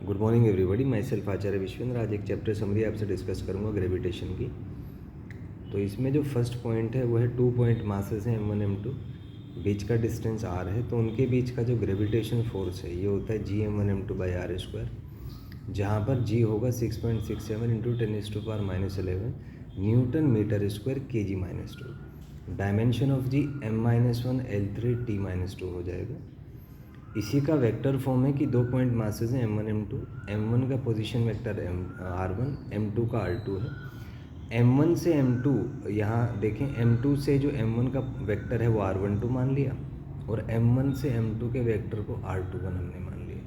Good morning everybody, myself Acharya Vishwendra. आज एक chapter summary आपसे डिस्कस करूंगा ग्रेविटेशन की। तो इसमें जो फर्स्ट पॉइंट है वो है 2 पॉइंट मासेस हैं M1 M2, बीच का डिस्टेंस r है। तो उनके बीच का जो ग्रेविटेशन फोर्स है ये होता है Gm1m2/r², जहाँ पर g होगा 6.67 into 10⁻⁻11 newton metre square kg-2। Dimension of G m-1 L3 t-2 हो जाएगा। इसी का वेक्टर फॉर्म है कि 2 पॉइंट मासेस हैं M1 M2। M1 का पोजीशन वेक्टर R1, M2 का R2 है। M1 से M2 यहाँ देखें, M2 से जो M1 का वेक्टर है वो R12 मान लिया और M1 से M2 के वेक्टर को R21 हमने मान लिया।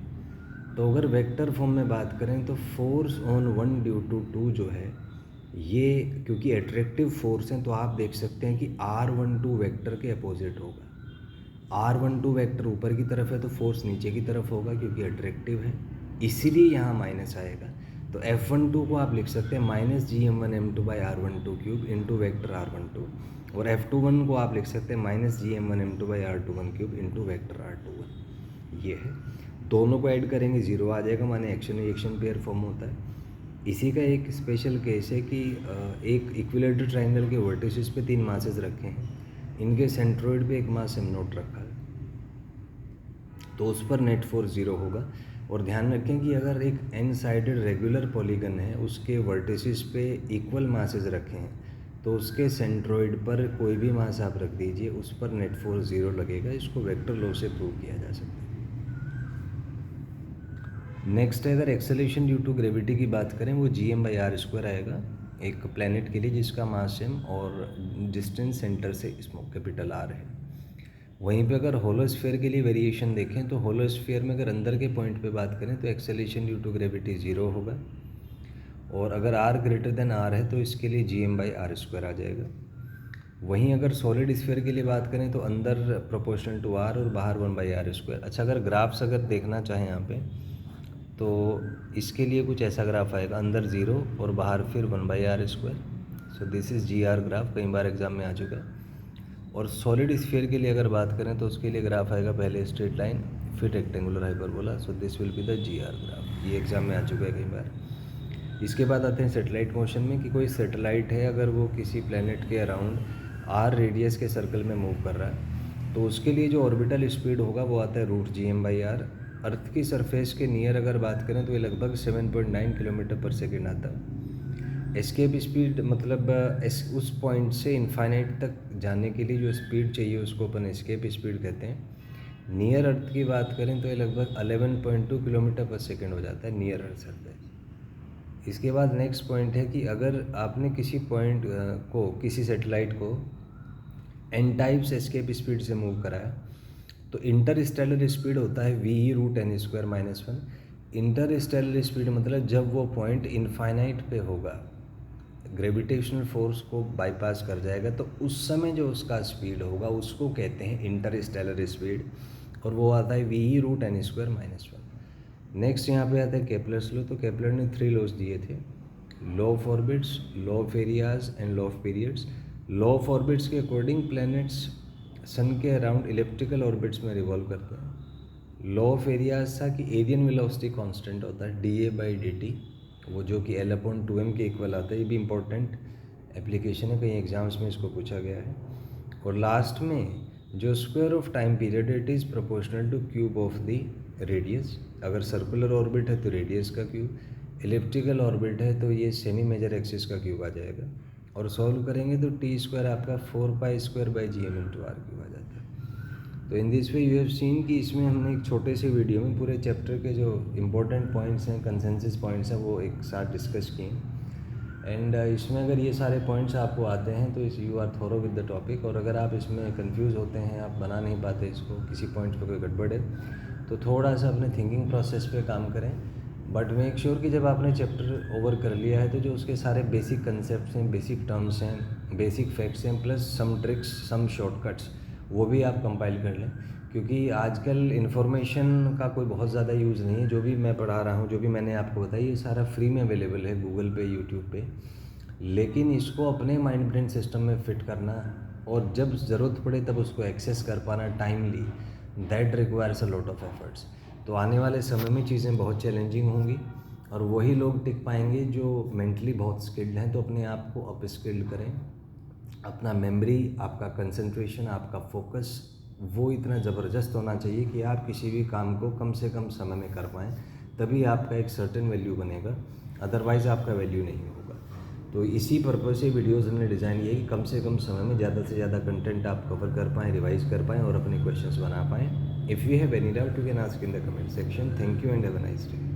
तो अगर वेक्टर फॉर्म में बात करें तो फोर्स ऑन 1 ड्यू टू 2 जो है ये, क्योंकि एट्रैक्टिव फोर्स हैं तो आप देख सकते हैं कि R12 वेक्टर के अपोजिट होगा। R12 वेक्टर ऊपर की तरफ है तो फोर्स नीचे की तरफ होगा क्योंकि अट्रैक्टिव है, इसीलिए यहाँ माइनस आएगा। तो F12 को आप लिख सकते हैं -Gm1m2/r12³ इंटू वेक्टर R12, और F21 को आप लिख सकते हैं -Gm1m2/r21³ इंटू वेक्टर R21। ये है, दोनों को ऐड करेंगे 0 आ जाएगा, माने एक्शन रिएक्शन पेयर फॉर्म होता है। इसी का एक स्पेशल केस है कि एक इक्विलेटरल ट्रायंगल के वर्टिसेस पे 3 मासेस रखे हैं, इनके सेंट्रोइड पे एक मास m0 रखा है, तो उस पर नेट फोर्स 0 होगा। और ध्यान रखें कि अगर एक n साइडेड रेगुलर पॉलीगन है, उसके वर्टिसेस पे इक्वल मासेस रखे हैं, तो उसके सेंट्रोइड पर कोई भी मास आप रख दीजिए, उस पर नेट फोर्स 0 लगेगा। इसको वेक्टर लॉ से प्रूव किया जा सकता है। नेक्स्ट है, अगर एक्सेलरेशन ड्यू टू ग्रेविटी की बात करें वो Gm/r² आएगा एक प्लैनेट के लिए जिसका मास m और डिस्टेंस सेंटर से स्मॉल कैपिटल R है। वहीं पे अगर होलोस्फीयर के लिए वेरिएशन देखें तो होलोस्फीयर में अगर अंदर के पॉइंट पे बात करें तो एक्सेलरेशन ड्यू टू ग्रेविटी 0 होगा, और अगर r ग्रेटर देन r है तो इसके लिए Gm/r² आ जाएगा। वहीं अगर सॉलिड स्फीयर के लिए बात करें तो अंदर प्रोपोर्शनल टू r और बाहर 1/r²। अच्छा, अगर ग्राफ्स अगर देखना चाहें यहाँ पे तो इसके लिए कुछ ऐसा ग्राफ आएगा, अंदर 0 और बाहर फिर 1/r²। So this is GR graph, कई बार एग्जाम में आ चुका है। और सॉलिड स्फीयर के लिए अगर बात करें तो उसके लिए ग्राफ आएगा, पहले स्ट्रेट लाइन फिर rectangular hyperbola. So this will be the GR graph, ये एग्जाम में आ चुका है कई बार। इसके बाद आते हैं सेटेलाइट मोशन में, कि कोई सेटेलाइट है अगर वो किसी प्लैनेट के अराउंड r रेडियस के सर्कल में मूव कर रहा है तो उसके लिए जो ऑर्बिटल स्पीड होगा वो आता है √Gm/r। अर्थ की सरफेस के नियर अगर बात करें तो ये लगभग 7.9 किलोमीटर पर सेकेंड आता है। एस्केप स्पीड मतलब उस पॉइंट से इनफाइनाइट तक जाने के लिए जो स्पीड चाहिए उसको अपन एस्केप स्पीड कहते हैं। नियर अर्थ की बात करें तो ये लगभग 11.2 किलोमीटर पर सेकेंड हो जाता है नियर अर्थ सरफेस। इसके बाद नेक्स्ट पॉइंट है कि अगर आपने किसी पॉइंट को, किसी सेटेलाइट को n टाइप्स एस्केप स्पीड से मूव कराया तो इंटरस्टेलर स्पीड होता है v√n²-1। इंटरस्टेलर स्पीड मतलब जब वो पॉइंट इनफाइनाइट पे होगा, ग्रेविटेशनल फोर्स को बाईपास कर जाएगा, तो उस समय जो उसका स्पीड होगा उसको कहते हैं इंटरस्टेलर स्पीड, और वो आता है v√n²-1। नेक्स्ट यहाँ पे आता है केपलर्स लॉ। तो केपलर ने 3 लॉज दिए थे, law of orbits, law of areas and law of periods. Law of orbits के अकॉर्डिंग प्लैनेट्स सन के अराउंड इलिप्टिकल ऑर्बिट्स में रिवॉल्व करते हैं। लॉ ऑफ एरियाज था कि एरियन वेलोसिटी कांस्टेंट होता है dA/dt, वो जो कि L/2m के इक्वल आता है। ये भी इम्पोर्टेंट एप्लीकेशन है, कई एग्जाम्स में इसको पूछा गया है। और लास्ट में जो square of time period it is proportional two cube of the radius. अगर सर्कुलर ऑर्बिट है तो रेडियस का क्यूब, एलिप्टिकल ऑर्बिट है तो ये सेमी मेजर एक्सिस का क्यूब आ जाएगा। और सॉल्व करेंगे तो t² आपका 4π²/Gm×r³ आ जाता है। तो in this way you have seen कि इसमें हमने एक छोटे से वीडियो में पूरे चैप्टर के जो इम्पोर्टेंट पॉइंट्स हैं, कंसेंसस पॉइंट्स हैं, वो एक साथ डिस्कस किए। एंड इसमें अगर ये सारे पॉइंट्स आपको आते हैं तो इस you are thorough with the topic. और अगर आप इसमें कंफ्यूज होते हैं, आप बना नहीं पाते इसको, किसी पॉइंट पे कोई गड़बड़ है, तो थोड़ा सा अपने थिंकिंग प्रोसेस पे काम करें। बट मेक श्योर कि जब आपने चैप्टर ओवर कर लिया है तो जो उसके सारे बेसिक कंसेप्ट्स हैं, बेसिक टर्म्स हैं, बेसिक फैक्ट्स हैं, प्लस सम ट्रिक्स, सम शॉर्टकट्स, वो भी आप कंपाइल कर लें। क्योंकि आजकल इन्फॉर्मेशन का कोई बहुत ज़्यादा यूज़ नहीं है। जो भी मैं पढ़ा रहा हूँ, जो भी मैंने आपको बताया, ये सारा फ्री में अवेलेबल है गूगल पे, यूट्यूब पे। लेकिन इसको अपने माइंड ब्रेन सिस्टम में फिट करना और जब ज़रूरत पड़े तब उसको एक्सेस कर पाना timely, that requires a lot of efforts. तो आने वाले समय में चीज़ें बहुत चैलेंजिंग होंगी और वही लोग टिक पाएंगे जो मेंटली बहुत स्किल्ड हैं। तो अपने आप को अप स्किल्ड करें, अपना मेमोरी, आपका कंसंट्रेशन, आपका फोकस वो इतना ज़बरदस्त होना चाहिए कि आप किसी भी काम को कम से कम समय में कर पाएँ, तभी आपका एक सर्टेन वैल्यू बनेगा, अदरवाइज़ आपका वैल्यू नहीं होगा। तो इसी पर्पज़ से वीडियोज़ हमने डिज़ाइन किए कि कम से कम समय में ज़्यादा से ज़्यादा कंटेंट आप कवर कर पाएँ, रिवाइज़ कर पाएँ और अपने क्वेश्चंस बना पाएँ। If you have any doubt you can ask in the comment section. Thank you and have a nice day.